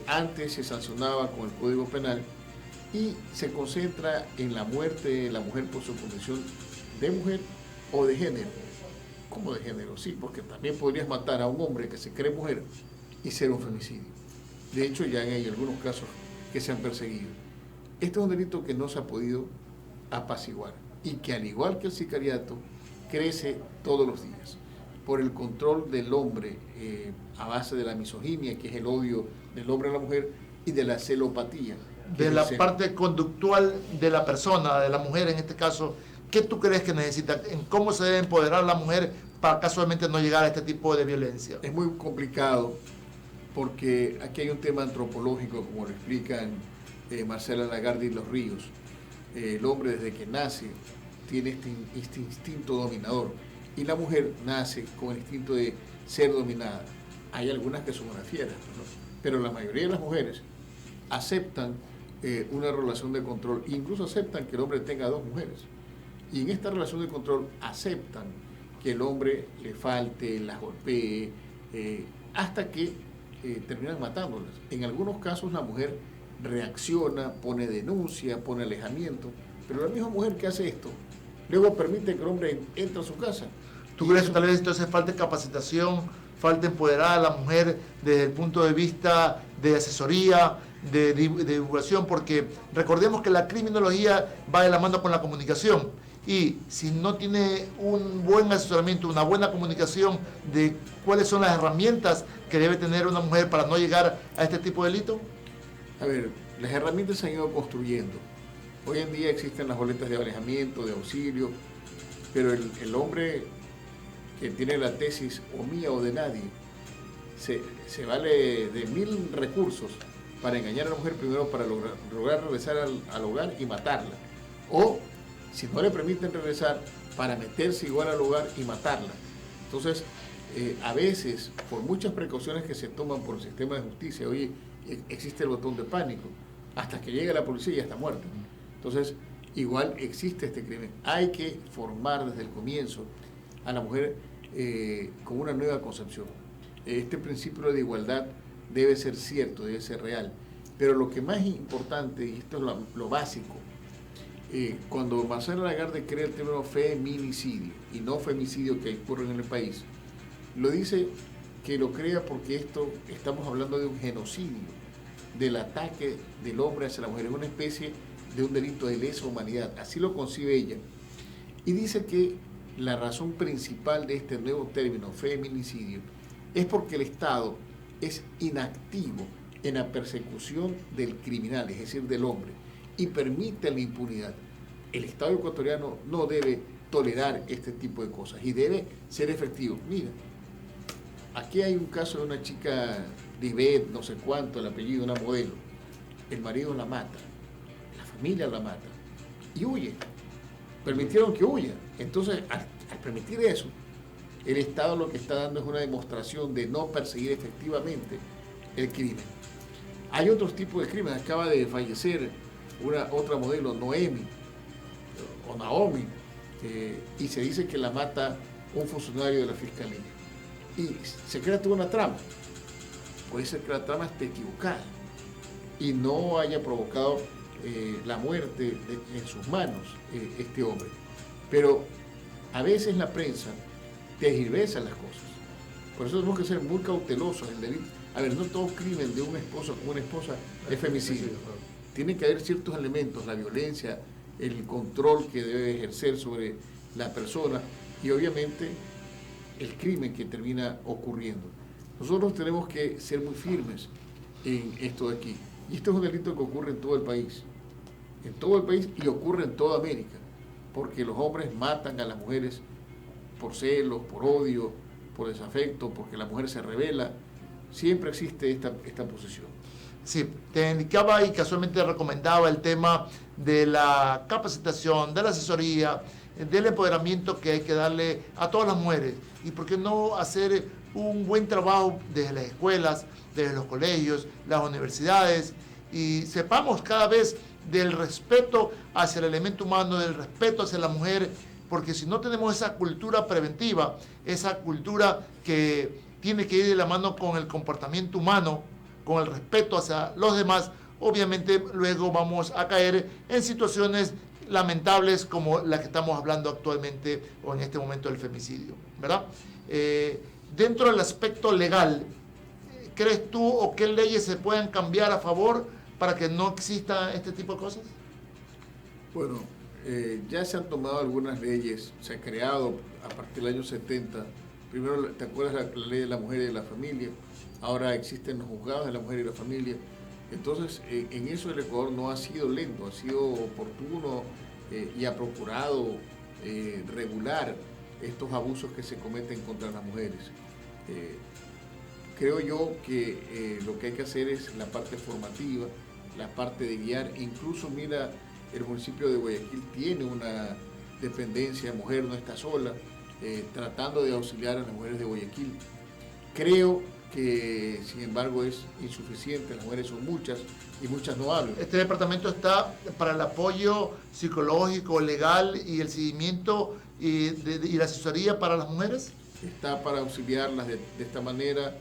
antes se sancionaba con el código penal y se concentra en la muerte de la mujer por su condición de mujer o de género. ¿Cómo de género? Sí, porque también podrías matar a un hombre que se cree mujer y ser un femicidio. De hecho, ya hay algunos casos que se han perseguido. Este es un delito que no se ha podido apaciguar y que, al igual que el sicariato, crece todos los días por el control del hombre a base de la misoginia, que es el odio del hombre a la mujer, y de la celopatía. De la parte conductual de la persona, de la mujer en este caso, ¿qué tú crees que necesita? ¿En cómo se debe empoderar la mujer para casualmente no llegar a este tipo de violencia? Es muy complicado porque aquí hay un tema antropológico, como lo explican Marcela Lagarde y Los Ríos. El hombre desde que nace tiene este instinto dominador y la mujer nace con el instinto de ser dominada. Hay algunas que son unas fieras, ¿no? Pero la mayoría de las mujeres aceptan una relación de control, incluso aceptan que el hombre tenga dos mujeres. Y en esta relación de control aceptan que el hombre le falte, las golpee, hasta que terminan matándolas. En algunos casos la mujer reacciona, pone denuncia, pone alejamiento, pero la misma mujer que hace esto, luego permite que el hombre entre a su casa. ¿Tú crees que tal vez entonces falta capacitación, falta empoderar a la mujer desde el punto de vista de asesoría, de divulgación? Porque recordemos que la criminología va de la mano con la comunicación, y si no tiene un buen asesoramiento, una buena comunicación de cuáles son las herramientas que debe tener una mujer para no llegar a este tipo de delito. A ver, las herramientas se han ido construyendo. Hoy en día existen las boletas de alejamiento, de auxilio, pero el hombre que tiene la tesis o mía o de nadie se vale de 1000 recursos para engañar a la mujer, primero para lograr regresar al hogar y matarla, o si no le permiten regresar, para meterse igual al hogar y matarla. Entonces, a veces, por muchas precauciones que se toman por el sistema de justicia, hoy existe el botón de pánico, hasta que llega la policía y ya está muerta. Entonces, igual existe este crimen. Hay que formar desde el comienzo a la mujer con una nueva concepción. Este principio de igualdad debe ser cierto, debe ser real. Pero lo que más importante, y esto es lo básico, cuando Marcela Lagarde crea el término feminicidio y no femicidio que ocurre en el país, lo dice que lo crea porque estamos hablando de un genocidio, del ataque del hombre hacia la mujer, es una especie de un delito de lesa humanidad, así lo concibe ella. Y dice que la razón principal de este nuevo término, feminicidio, es porque el Estado es inactivo en la persecución del criminal, es decir, del hombre, y permite la impunidad. El Estado ecuatoriano no debe tolerar este tipo de cosas y debe ser efectivo. Mira, aquí hay un caso de una chica, Libet, no sé cuánto, el apellido, una modelo. El marido la mata, la familia la mata y huye. Permitieron que huya. Entonces, al permitir eso, el Estado lo que está dando es una demostración de no perseguir efectivamente el crimen. Hay otros tipos de crímenes. Acaba de fallecer otra modelo, Noemi o Naomi, y se dice que la mata un funcionario de la fiscalía. Y se crea toda una trama. Puede ser que la trama esté equivocada y no haya provocado la muerte en sus manos este hombre. Pero a veces la prensa tergiversa las cosas. Por eso tenemos que ser muy cautelosos en el delito. A ver, no todo crimen de un esposo con una esposa es femicidio. Tiene que haber ciertos elementos, la violencia, el control que debe ejercer sobre la persona y obviamente el crimen que termina ocurriendo. Nosotros tenemos que ser muy firmes en esto de aquí. Y esto es un delito que ocurre en todo el país y ocurre en toda América, porque los hombres matan a las mujeres por celos, por odio, por desafecto, porque la mujer se rebela. Siempre existe esta posición. Sí, te indicaba y casualmente recomendaba el tema de la capacitación, de la asesoría, del empoderamiento que hay que darle a todas las mujeres. Y por qué no hacer un buen trabajo desde las escuelas, desde los colegios, las universidades, y sepamos cada vez del respeto hacia el elemento humano, del respeto hacia la mujer, porque si no tenemos esa cultura preventiva, esa cultura que tiene que ir de la mano con el comportamiento humano, con el respeto hacia los demás, obviamente luego vamos a caer en situaciones lamentables como la que estamos hablando actualmente o en este momento del femicidio, ¿verdad? Dentro del aspecto legal, ¿crees tú o qué leyes se pueden cambiar a favor para que no exista este tipo de cosas? Bueno, ya se han tomado algunas leyes, se ha creado a partir del año 70. Primero, ¿te acuerdas la ley de la mujer y de la familia? Ahora existen los juzgados de la mujer y la familia. Entonces, en eso el Ecuador no ha sido lento, ha sido oportuno y ha procurado regular estos abusos que se cometen contra las mujeres. Creo yo que lo que hay que hacer es la parte formativa, la parte de guiar. Incluso, mira, el municipio de Guayaquil tiene una dependencia, mujer no está sola, tratando de auxiliar a las mujeres de Guayaquil. Creo que, sin embargo, es insuficiente, las mujeres son muchas y muchas no hablan. Este departamento está para el apoyo psicológico, legal y el seguimiento y la asesoría para las mujeres. Está para auxiliarlas de esta manera.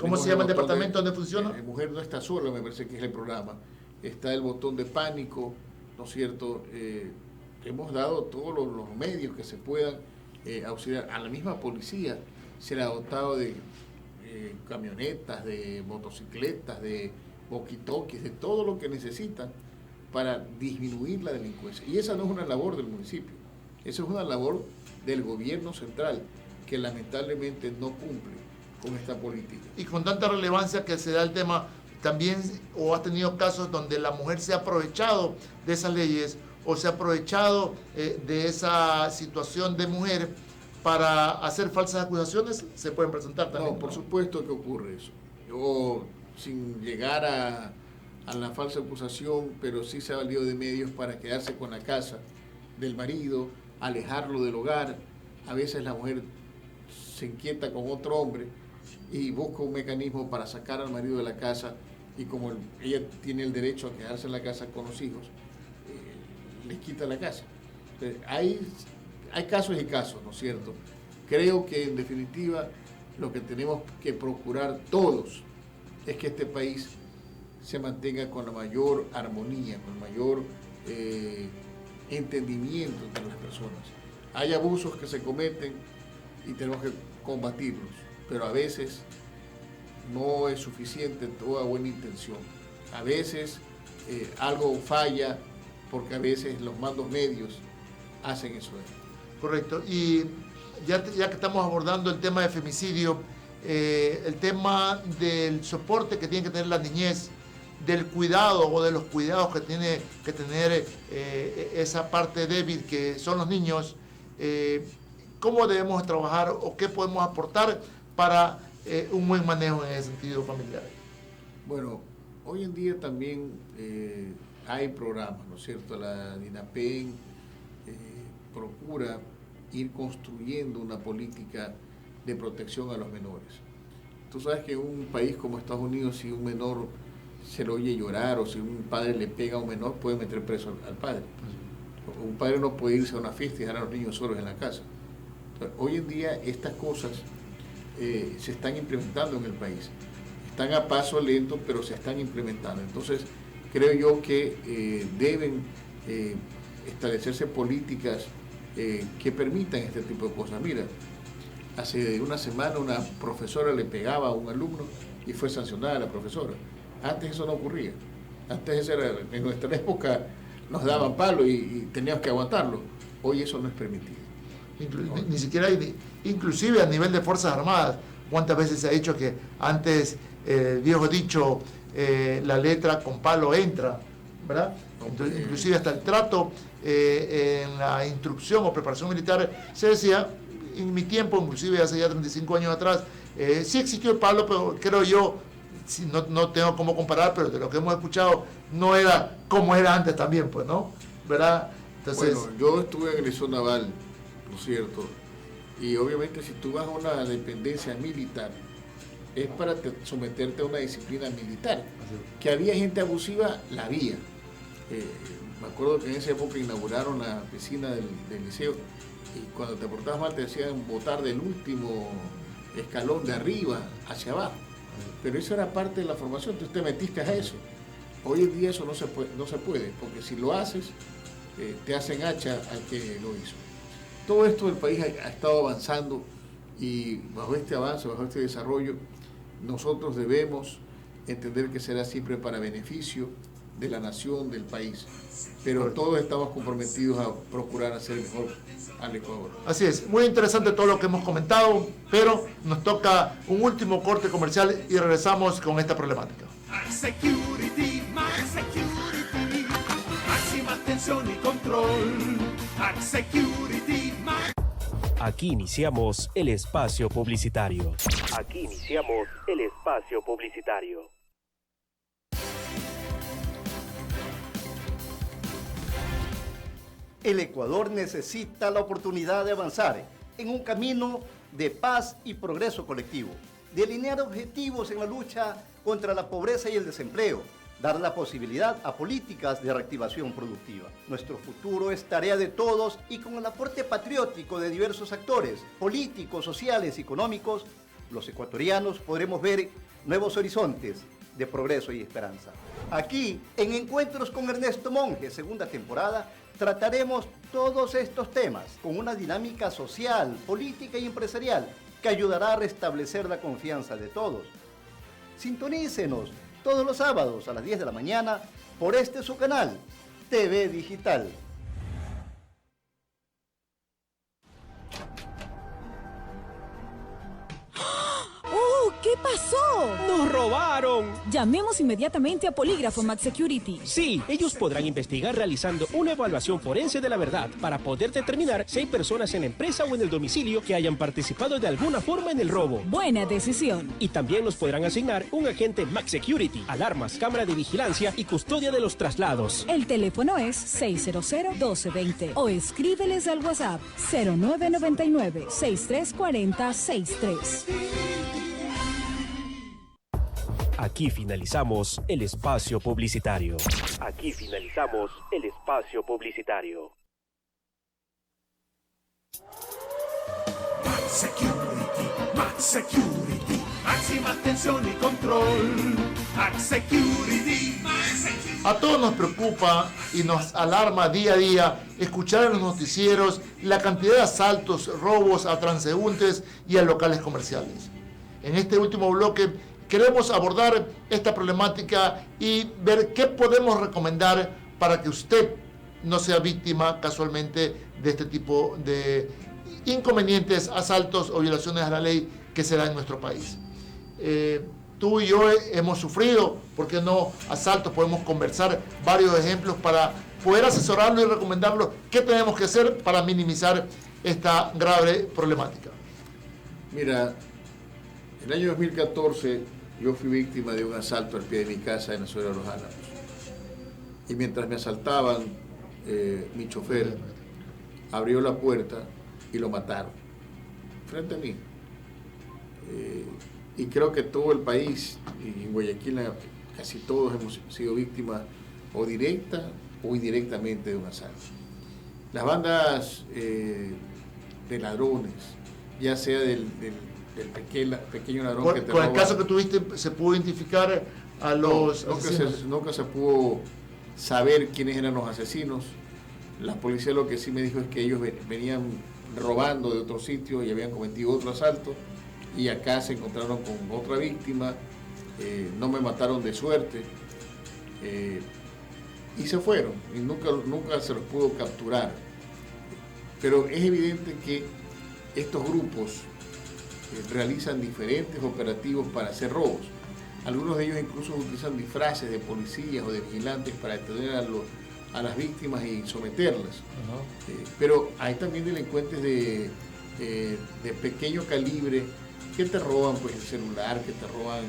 ¿Cómo se llama el departamento donde funciona? Mujer no está sola, me parece que es el programa. Está el botón de pánico, ¿no es cierto? Hemos dado todos los medios que se puedan auxiliar. A la misma policía se le ha dotado de camionetas, de motocicletas, de walkie-talkies, de todo lo que necesitan para disminuir la delincuencia. Y esa no es una labor del municipio, esa es una labor del gobierno central, que lamentablemente no cumple con esta política. Y con tanta relevancia que se da el tema, también o has tenido casos donde la mujer se ha aprovechado de esas leyes o se ha aprovechado de esa situación de mujer para hacer falsas acusaciones, se pueden presentar también. No, por supuesto que ocurre eso. O sin llegar a la falsa acusación, pero sí se ha valido de medios para quedarse con la casa del marido, alejarlo del hogar. A veces la mujer se inquieta con otro hombre y busca un mecanismo para sacar al marido de la casa, y como ella tiene el derecho a quedarse en la casa con los hijos, les quita la casa. Entonces, hay casos y casos, ¿no es cierto? Creo que en definitiva lo que tenemos que procurar todos es que este país se mantenga con la mayor armonía, con el mayor entendimiento entre las personas. Hay abusos que se cometen y tenemos que combatirlos, pero a veces no es suficiente toda buena intención. A veces algo falla porque a veces los mandos medios hacen eso. Correcto. Y ya que estamos abordando el tema de femicidio, el tema del soporte que tiene que tener la niñez, del cuidado o de los cuidados que tiene que tener esa parte débil que son los niños, ¿cómo debemos trabajar o qué podemos aportar para un buen manejo en ese sentido familiar? Bueno, hoy en día también hay programas, ¿no es cierto? La DINAPEN procura ir construyendo una política de protección a los menores. Tú sabes que en un país como Estados Unidos, si un menor se lo oye llorar o si un padre le pega a un menor, puede meter preso al padre. Un padre no puede irse a una fiesta y dejar a los niños solos en la casa. Entonces, hoy en día estas cosas se están implementando en el país. Están a paso lento, pero se están implementando. Entonces, creo yo que deben establecerse políticas que permitan este tipo de cosas. Mira, hace una semana una profesora le pegaba a un alumno y fue sancionada la profesora. Antes eso no ocurría. Antes en nuestra época nos daban palo y teníamos que aguantarlo. Hoy eso no es permitido. Ni siquiera inclusive a nivel de Fuerzas Armadas, ¿cuántas veces se ha dicho que antes el viejo dicho la letra con palo entra, ¿verdad? Entonces, inclusive hasta el trato en la instrucción o preparación militar se decía, en mi tiempo, inclusive hace ya 35 años atrás, sí existió el palo, pero creo yo, no tengo cómo comparar, pero de lo que hemos escuchado no era como era antes también, pues, ¿no? ¿Verdad? Entonces, bueno, yo estuve en el liceo naval, ¿no es cierto? Y obviamente si tú vas a una dependencia militar, es para someterte a una disciplina militar. Que había gente abusiva, la había. Me acuerdo que en esa época inauguraron la piscina del liceo y cuando te portabas mal te hacían botar del último escalón de arriba hacia abajo. Pero eso era parte de la formación, entonces te metiste a eso. Hoy en día eso no se puede, porque si lo haces, te hacen hacha al que lo hizo. Todo esto del país ha estado avanzando y bajo este avance, bajo este desarrollo, nosotros debemos entender que será siempre para beneficio de la nación, del país. Pero todos estamos comprometidos a procurar hacer mejor al Ecuador. Así es, muy interesante todo lo que hemos comentado, pero nos toca un último corte comercial y regresamos con esta problemática. Security, Max Security, máxima atención y control. Max Security, Max. Aquí iniciamos el espacio publicitario. Aquí iniciamos el espacio publicitario. El Ecuador necesita la oportunidad de avanzar en un camino de paz y progreso colectivo, de alinear objetivos en la lucha contra la pobreza y el desempleo, dar la posibilidad a políticas de reactivación productiva. Nuestro futuro es tarea de todos y con el aporte patriótico de diversos actores, políticos, sociales y económicos, los ecuatorianos podremos ver nuevos horizontes de progreso y esperanza. Aquí, en Encuentros con Ernesto Monge, segunda temporada, trataremos todos estos temas con una dinámica social, política y empresarial que ayudará a restablecer la confianza de todos. Sintonícenos todos los sábados a las 10 de la mañana por su canal, TV Digital. ¡Oh! ¿Qué pasó? ¡Nos robaron! Llamemos inmediatamente a Polígrafo Max Security. Sí, ellos podrán investigar realizando una evaluación forense de la verdad para poder determinar si hay personas en la empresa o en el domicilio que hayan participado de alguna forma en el robo. Buena decisión. Y también nos podrán asignar un agente Max Security, alarmas, cámara de vigilancia y custodia de los traslados. El teléfono es 600-1220 o escríbeles al WhatsApp 0999-6340-63. Aquí finalizamos el espacio publicitario. Aquí finalizamos el espacio publicitario. Max Security, Max Security, máxima atención y control. Max Security, Max Security. A todos nos preocupa y nos alarma día a día escuchar en los noticieros la cantidad de asaltos, robos a transeúntes y a locales comerciales. En este último bloque queremos abordar esta problemática y ver qué podemos recomendar para que usted no sea víctima casualmente de este tipo de inconvenientes, asaltos o violaciones a la ley que se da en nuestro país. Tú y yo hemos sufrido, ¿por qué no asaltos? Podemos conversar varios ejemplos para poder asesorarlo y recomendarlo qué tenemos que hacer para minimizar esta grave problemática. Mira, en el año 2014 yo fui víctima de un asalto al pie de mi casa en la ciudad de Los Álamos. Y mientras me asaltaban, mi chofer abrió la puerta y lo mataron frente a mí. Y creo que todo el país, y en Guayaquil casi todos hemos sido víctimas o directa o indirectamente de un asalto. Las bandas de ladrones, ya sea del pequeño ladrón que te roba. Con el caso que tuviste, ¿se pudo identificar a los asesinos? Nunca se pudo saber quiénes eran los asesinos. La policía lo que sí me dijo es que ellos venían robando de otro sitio y habían cometido otro asalto y acá se encontraron con otra víctima, no me mataron de suerte y se fueron y nunca se los pudo capturar. Pero es evidente que estos grupos realizan diferentes operativos para hacer robos. Algunos de ellos incluso utilizan disfraces de policías o de vigilantes para detener a las víctimas y someterlas. Pero hay también delincuentes de pequeño calibre que te roban pues el celular, que te roban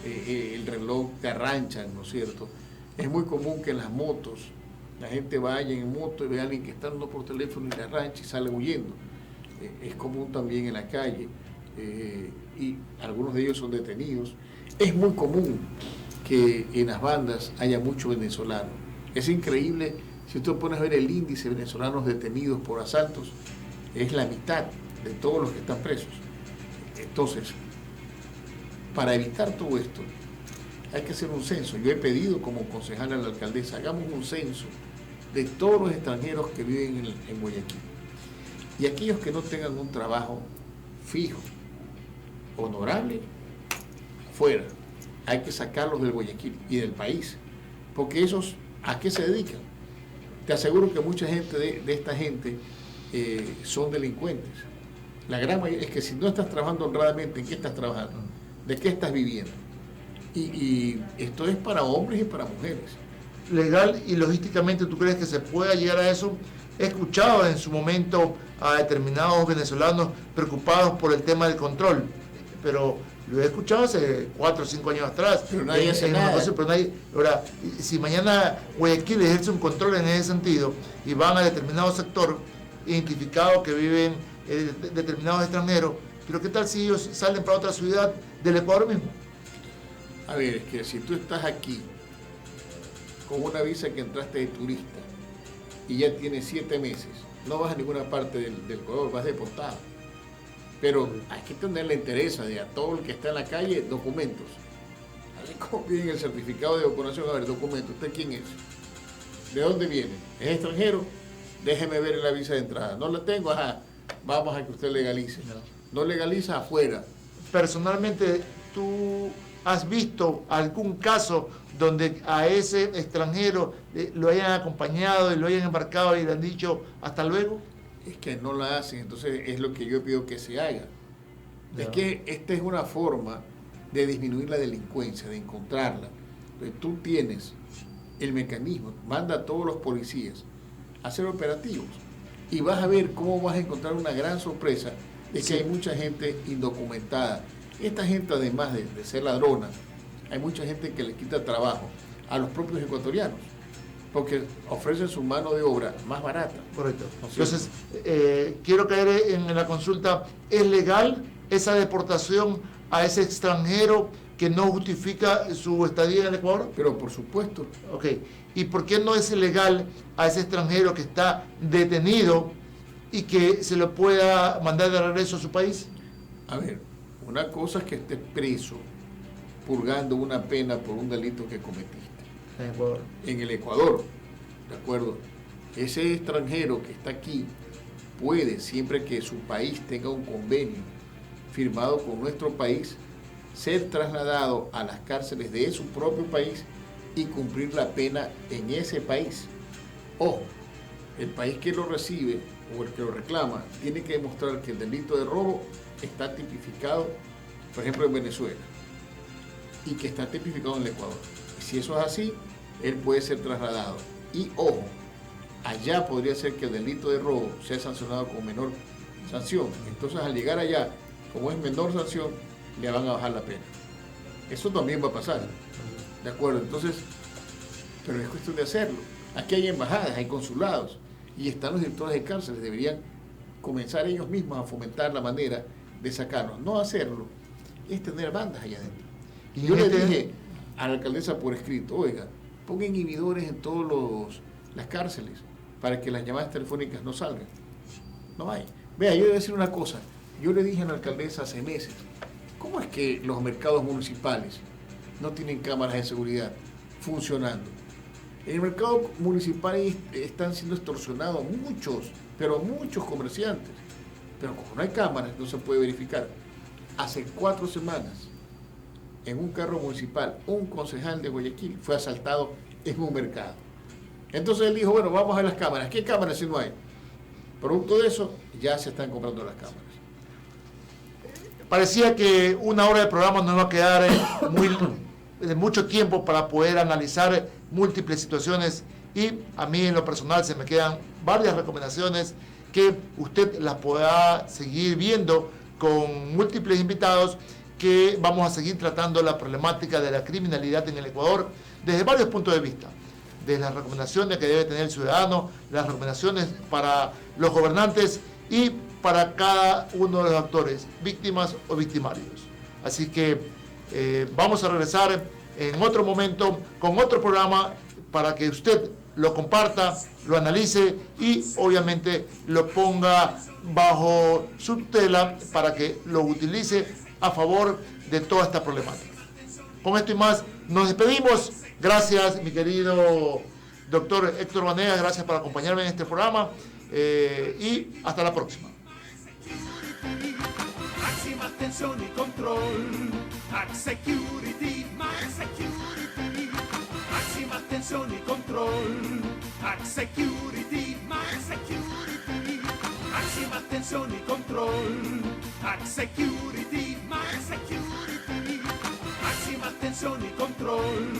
el reloj, te arranchan, ¿no es cierto? Es muy común que en las motos la gente vaya en moto y ve a alguien que está andando por teléfono y le arrancha y sale huyendo. Es común también en la calle y algunos de ellos son detenidos. Es muy común que en las bandas haya muchos venezolanos. Es increíble, si usted pone a ver el índice de venezolanos detenidos por asaltos, es la mitad de todos los que están presos. Entonces, para evitar todo esto, hay que hacer un censo. Yo he pedido como concejal a la alcaldesa, hagamos un censo de todos los extranjeros que viven en Guayaquil. Y aquellos que no tengan un trabajo fijo, honorable, fuera. Hay que sacarlos del Guayaquil y del país. Porque esos, ¿a qué se dedican? Te aseguro que mucha gente de esta gente son delincuentes. La gran mayoría es que si no estás trabajando honradamente, ¿en qué estás trabajando? ¿De qué estás viviendo? Y esto es para hombres y para mujeres. Legal y logísticamente, ¿tú crees que se pueda llegar a eso? He escuchado en su momento a determinados venezolanos preocupados por el tema del control, pero lo he escuchado hace 4 o 5 años atrás. Pero nadie hace nada. Ahora, si mañana Guayaquil ejerce un control en ese sentido y van a determinado sector identificado que viven determinados extranjeros, pero ¿qué tal si ellos salen para otra ciudad del Ecuador mismo? A ver, es que si tú estás aquí con una visa que entraste de turista y ya tienes 7 meses, no vas a ninguna parte del Ecuador, vas deportado. Pero hay que tenerle interés a todo el que está en la calle, documentos. A ver cómo piden el certificado de vacunación, a ver, documentos, ¿usted quién es? ¿De dónde viene? ¿Es extranjero? Déjeme ver la visa de entrada. No la tengo, ajá, vamos a que usted legalice. No legaliza, afuera. Personalmente, ¿tú has visto algún caso donde a ese extranjero lo hayan acompañado y lo hayan embarcado y le han dicho hasta luego? Es que no la hacen, entonces es lo que yo pido que se haga. No. Es que esta es una forma de disminuir la delincuencia, de encontrarla. Entonces tú tienes el mecanismo, manda a todos los policías a hacer operativos y vas a ver cómo vas a encontrar una gran sorpresa de que hay mucha gente indocumentada. Esta gente, además de ser ladrona, hay mucha gente que le quita trabajo a los propios ecuatorianos, porque ofrecen su mano de obra más barata. Correcto. Entonces, quiero caer en la consulta, ¿es legal esa deportación a ese extranjero que no justifica su estadía en el Ecuador? Pero por supuesto. Ok. ¿Y por qué no es legal a ese extranjero que está detenido y que se lo pueda mandar de regreso a su país? A ver, una cosa es que estés preso purgando una pena por un delito que cometiste. En el Ecuador, ¿de acuerdo? Ese extranjero que está aquí puede, siempre que su país tenga un convenio firmado con nuestro país, ser trasladado a las cárceles de su propio país y cumplir la pena en ese país. Ojo, el país que lo recibe o el que lo reclama tiene que demostrar que el delito de robo está tipificado, por ejemplo, en Venezuela, y que está tipificado en el Ecuador. Y si eso es así, él puede ser trasladado. Y ojo, allá podría ser que el delito de robo sea sancionado con menor sanción. Entonces, al llegar allá, como es menor sanción, le van a bajar la pena. Eso también va a pasar. ¿De acuerdo? Entonces, pero es cuestión de hacerlo. Aquí hay embajadas, hay consulados, y están los directores de cárceles. Deberían comenzar ellos mismos a fomentar la manera de sacarlos. No hacerlo es tener bandas allá adentro. Y yo le dije a la alcaldesa por escrito, oiga, ponga inhibidores en todas las cárceles para que las llamadas telefónicas no salgan. No hay. Vea, yo le voy a decir una cosa. Yo le dije a la alcaldesa hace meses, ¿cómo es que los mercados municipales no tienen cámaras de seguridad funcionando? En el mercado municipal están siendo extorsionados muchos, pero muchos comerciantes. Pero como no hay cámaras, no se puede verificar. Hace 4 semanas, en un carro municipal, un concejal de Guayaquil fue asaltado en un mercado. Entonces él dijo, bueno, vamos a las cámaras. ¿Qué cámaras si no hay? Producto de eso, ya se están comprando las cámaras. Parecía que una hora de programa nos iba a quedar de mucho tiempo para poder analizar múltiples situaciones, y a mí en lo personal se me quedan varias recomendaciones que usted las pueda seguir viendo con múltiples invitados, que vamos a seguir tratando la problemática de la criminalidad en el Ecuador desde varios puntos de vista, desde las recomendaciones que debe tener el ciudadano, las recomendaciones para los gobernantes y para cada uno de los actores, víctimas o victimarios. Así que vamos a regresar en otro momento con otro programa para que usted lo comparta, lo analice y obviamente lo ponga bajo su tutela para que lo utilice a favor de toda esta problemática. Con esto y más, nos despedimos. Gracias, mi querido doctor Héctor Vanegas, gracias por acompañarme en este programa y hasta la próxima. Máxima atención y control. Max Security, Max Security. Máxima atención y control. Max Security, Max Security. Máxima atención y control. Max Security, Max Security. Máxima atención y control.